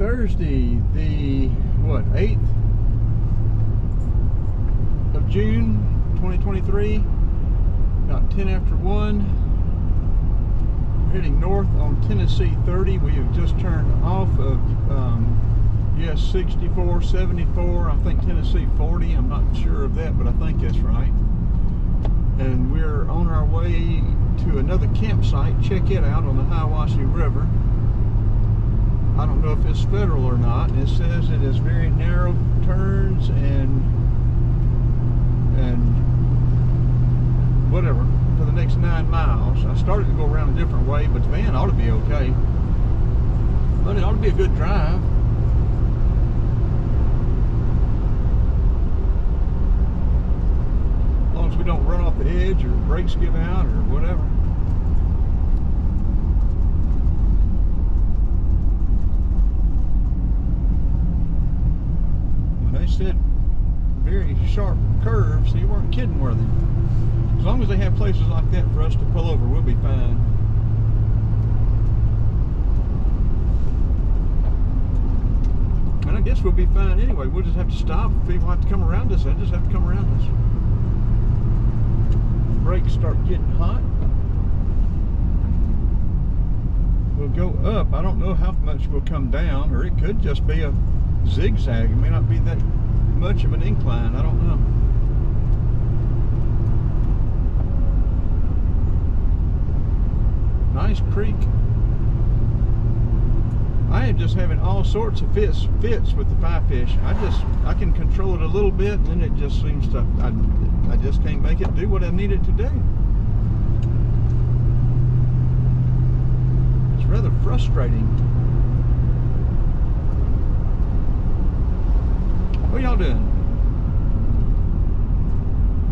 Thursday, the 8th of June 2023, about 10 after 1. We're heading north on Tennessee 30. We have just turned off of US 64, 74, I think Tennessee 40. I'm not sure of that, but I think that's right. And we're on our way to another campsite. Check it out on the Hiwassee River. I don't know if it's federal or not. It says it is very narrow turns and whatever for the next 9 miles. I started to go around a different way, but the van ought to be okay. But it ought to be a good drive. As long as we don't run off the edge or brakes give out or whatever. They said very sharp curves, so you weren't kidding, were they? As long as they have places like that for us to pull over, we'll be fine. And I guess we'll be fine anyway. We'll just have to stop. People have to come around us. They just have to come around us. Brakes start getting hot. We'll go up. I don't know how much will come down, or it could just be a zigzag. It may not be that much of an incline. I don't know. Nice creek. I am just having all sorts of fits with the fly fish. I can control it a little bit, and then it just seems to I just can't make it do what I need it to do. It's rather frustrating. What y'all doing?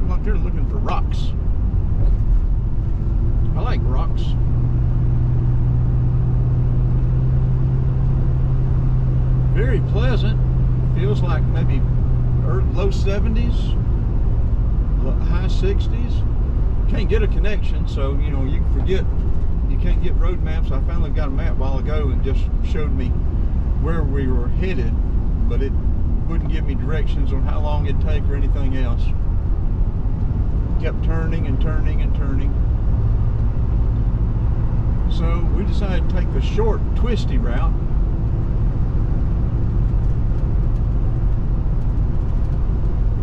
I'm out there looking for rocks. I like rocks. Very pleasant. Feels like maybe low 70s, high 60s. Can't get a connection, so you know, you can forget. You can't get road maps. I finally got a map a while ago and just showed me where we were headed, but it wouldn't give me directions on how long it'd take or anything else. Kept turning and turning and turning. So we decided to take the short, twisty route.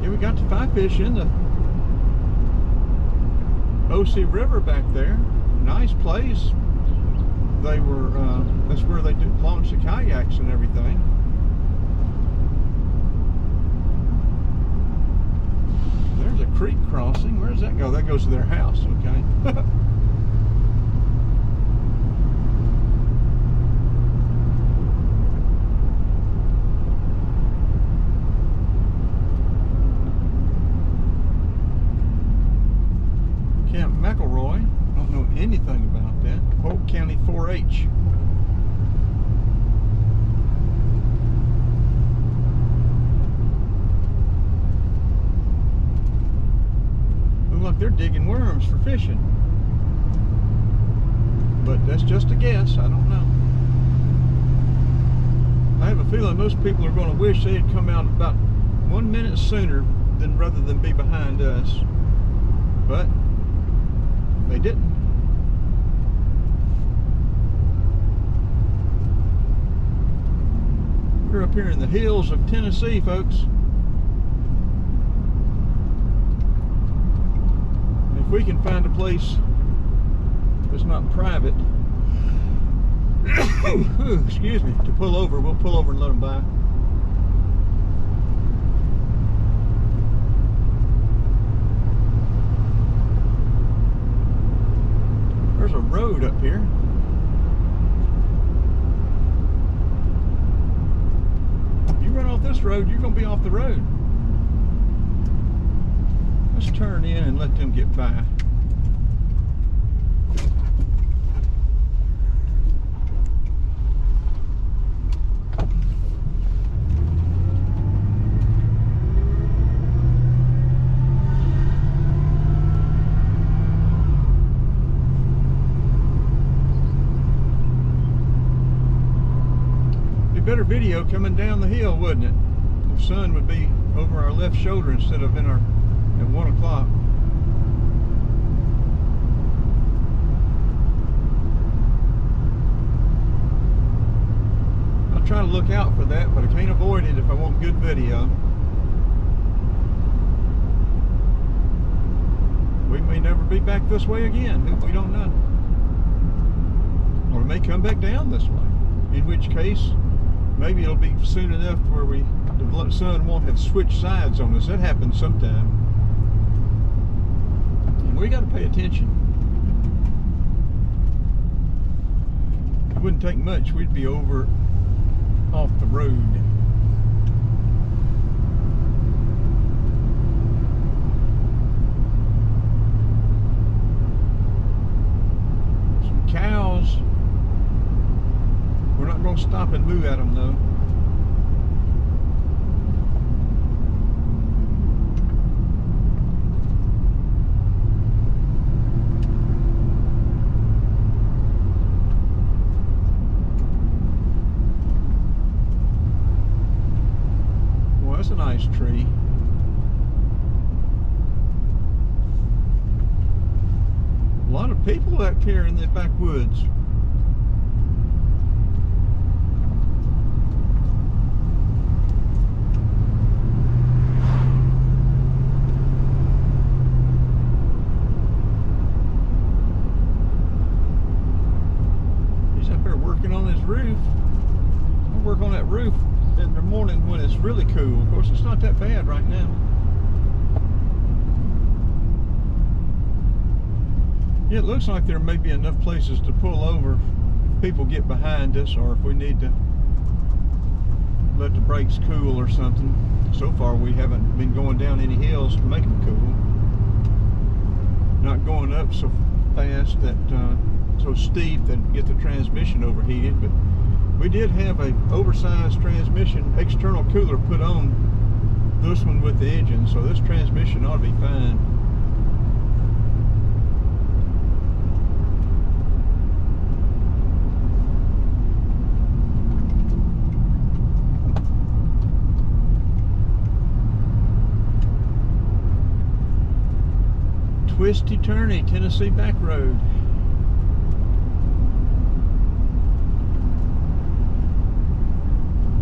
Yeah, we got to fly fish in the Hiwassee River back there. Nice place. They were, that's where they launch the kayaks and everything. There's a creek crossing. Where does that go? That goes to their house, okay. Camp McElroy. Don't know anything about that. Polk County 4-H. Look, they're digging worms for fishing. But that's just a guess. I don't know. I have a feeling most people are going to wish they had come out about 1 minute sooner rather than be behind us. But they didn't. We're up here in the hills of Tennessee, folks. If we can find a place that's not private, excuse me, to pull over, we'll pull over and let them by. There's a road up here. If you run off this road, you're going to be off the road. Let's turn in and let them get by. video coming down the hill, wouldn't it? The sun would be over our left shoulder instead of in our at 1 o'clock. I'll try to look out for that, but I can't avoid it if I want good video. We may never be back this way again. We don't know. Or it may come back down this way. In which case, maybe it'll be soon enough where the sun won't have switched sides on us. That happens sometime. And we got to pay attention. It wouldn't take much. We'd be over off the road. Some cows. We're not going to stop and moo at them though. Well, that's a nice tree. A lot of people out here in the backwoods. Roof. I'll work on that roof in the morning when it's really cool. Of course, it's not that bad right now. Yeah, it looks like there may be enough places to pull over if people get behind us, or if we need to let the brakes cool or something. So far, we haven't been going down any hills to make them cool. Not going up so fast that so steep that get the transmission overheated, but we did have a oversized transmission external cooler put on this one with the engine, so this transmission ought to be fine. Twisty turny Tennessee back road.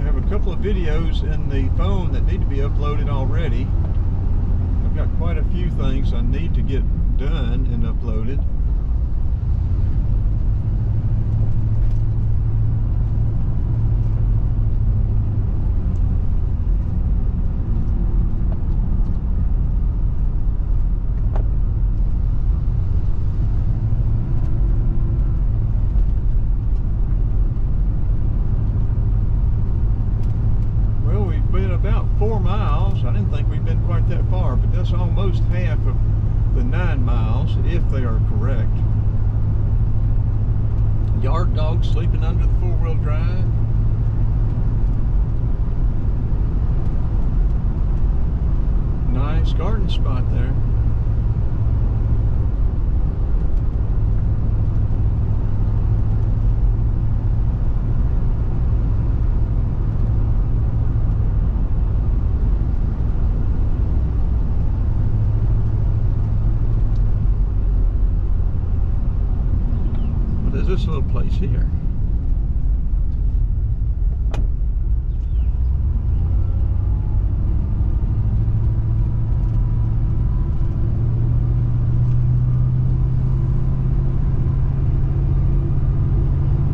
A couple of videos in the phone that need to be uploaded already. I've got quite a few things I need to get done and uploaded. About 4 miles. I didn't think we'd been quite that far, but that's almost half of the 9 miles, if they are correct. Yard dog sleeping under the 4-wheel drive. Nice garden spot there. This little place here.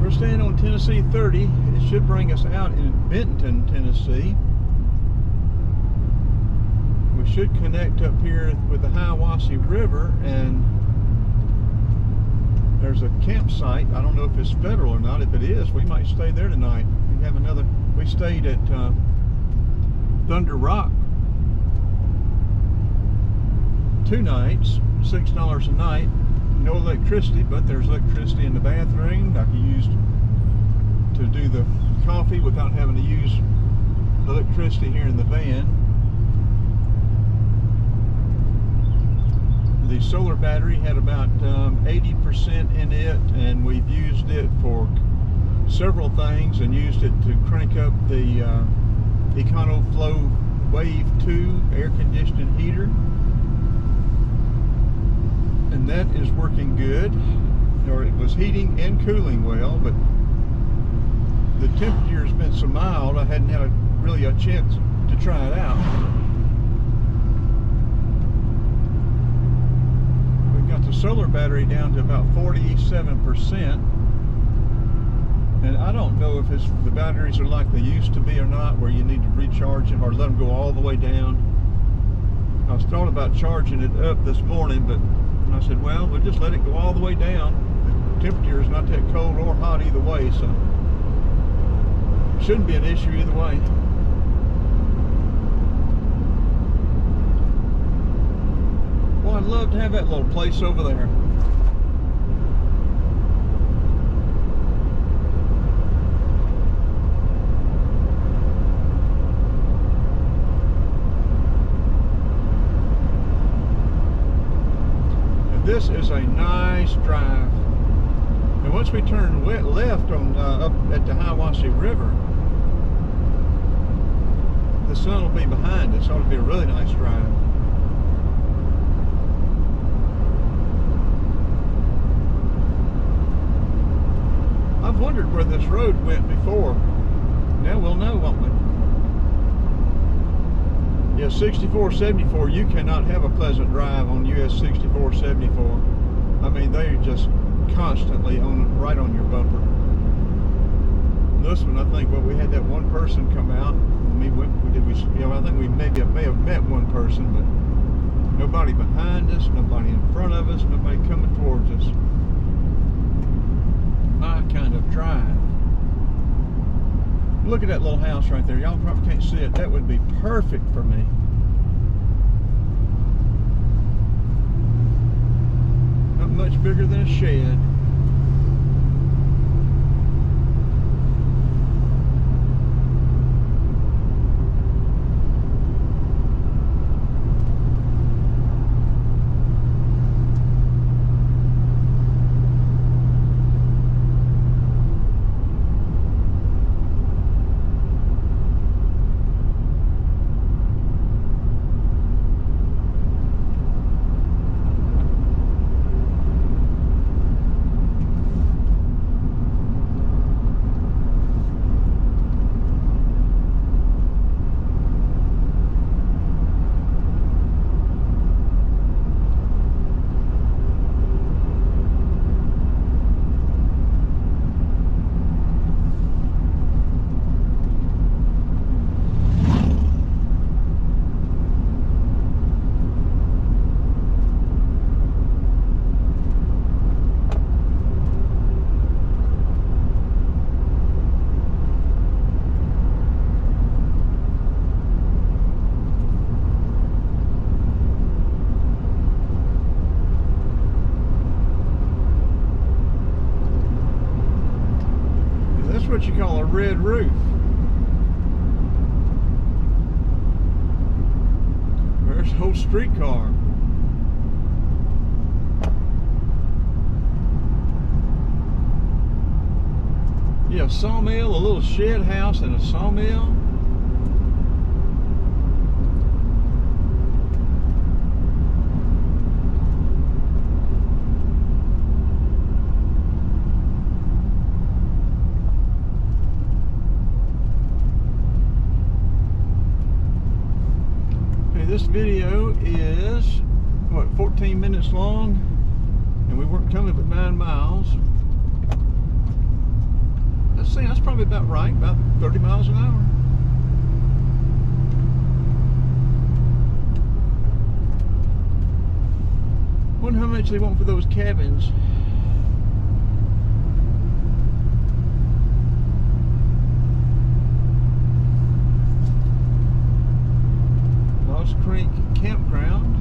We're staying on Tennessee 30. It should bring us out in Benton, Tennessee. We should connect up here with the Hiwassee River, and there's a campsite. I don't know if it's federal or not. If it is, we might stay there tonight. We have another. We stayed at Thunder Rock 2 nights, $6 a night. No electricity, but there's electricity in the bathroom. I can use to do the coffee without having to use electricity here in the van. The solar battery had about 80% in it, and we've used it for several things and used it to crank up the EconoFlow Wave 2 air conditioning heater, and that is working good. Or it was heating and cooling well, but the temperature has been so mild I hadn't had really a chance to try it out. We've got the solar battery down to about 47%, and I don't know if the batteries are like they used to be or not, where you need to recharge them or let them go all the way down. I was thought about charging it up this morning, but I said, well, we'll just let it go all the way down. The temperature is not that cold or hot either way, so it shouldn't be an issue either way. Well, I'd love to have that little place over there. This is a nice drive, and once we turn left on up at the Hiwassee River, the sun will be behind us. So it'll be a really nice drive. I've wondered where this road went before. Now we'll know, won't we? Yeah, 6474, you cannot have a pleasant drive on US 6474. I mean, they're just constantly right on your bumper. This one, I think, well, we had that one person come out. I think we may have met one person, but nobody behind us, nobody in front of us, nobody coming towards us. My kind of drive. Look at that little house right there. Y'all probably can't see it. That would be perfect for me. Not much bigger than a shed. What you call a red roof. There's a whole streetcar. Yeah, a sawmill, a little shed house and a sawmill. This video is, what, 14 minutes long, and we weren't coming but 9 miles. Let's see, that's probably about right, about 30 miles an hour. Wonder how much they want for those cabins. Creek Campground.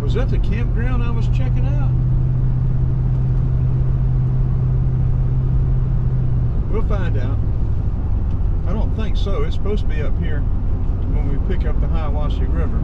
Was that the campground I was checking out? We'll find out. I don't think so. It's supposed to be up here when we pick up the Hiwassee River.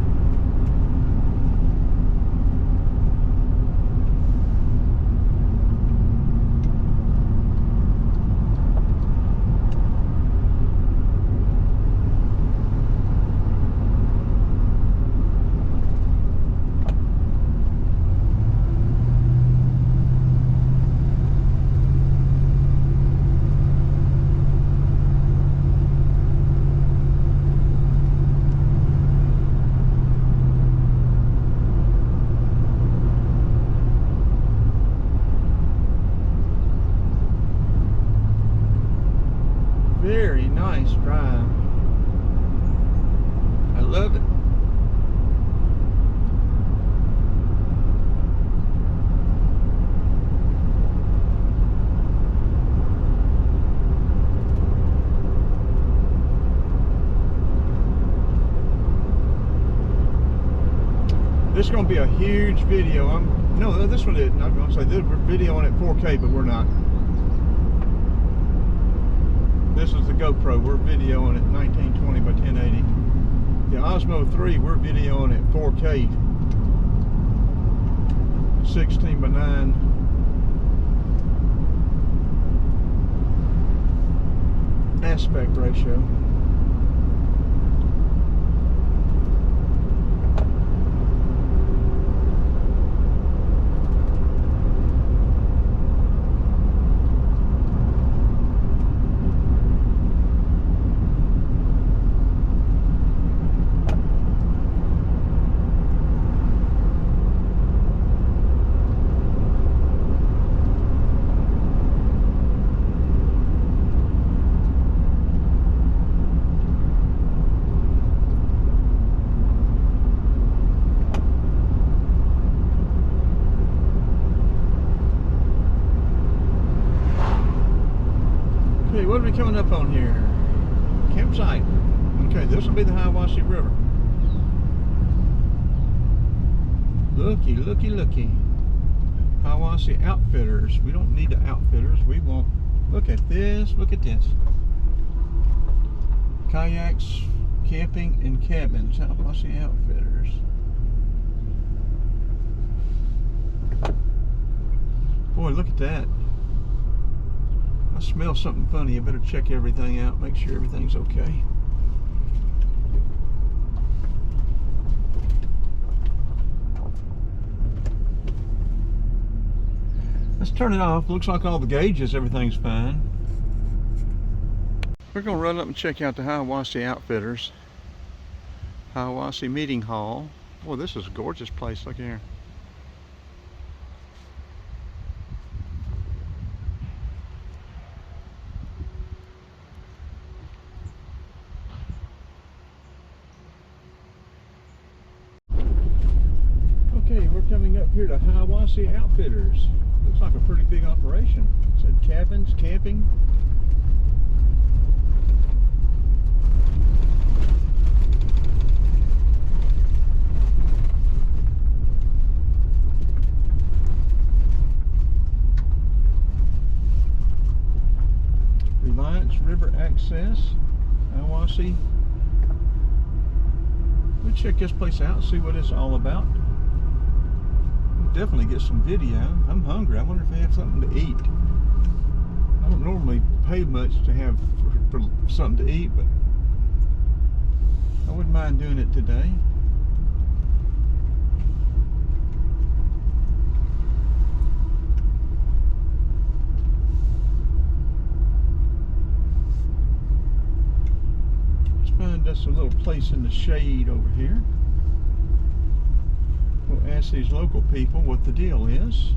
Very nice drive. I love it. This is going to be a huge video. No, this one isn't. I'm going to say this, we're videoing at 4K, but we're not. This is the GoPro. We're videoing at 1920 by 1080. The Osmo 3, we're videoing at 4K, 16 by 9. Aspect ratio. Okay, what are we coming up on here? Campsite. Okay, this will be the Hiwassee River. Looky, looky, looky. Hiwassee Outfitters. We don't need the outfitters. We want, look at this, look at this. Kayaks, camping, and cabins. Hiwassee Outfitters. Boy, look at that. I smell something funny. I better check everything out, make sure everything's okay. Let's turn it off. Looks like all the gauges, everything's fine. We're going to run up and check out the Hiwassee Outfitters. Hiwassee Meeting Hall. Boy, this is a gorgeous place. Look here. Okay, we're coming up here to Hiwassee Outfitters. Looks like a pretty big operation. It said cabins, camping. River access, Hiwassee. We'll check this place out and see what it's all about. We'll definitely get some video. I'm hungry. I wonder if they have something to eat. I don't normally pay much to have for something to eat, but I wouldn't mind doing it today. Find us a little place in the shade over here. We'll ask these local people what the deal is.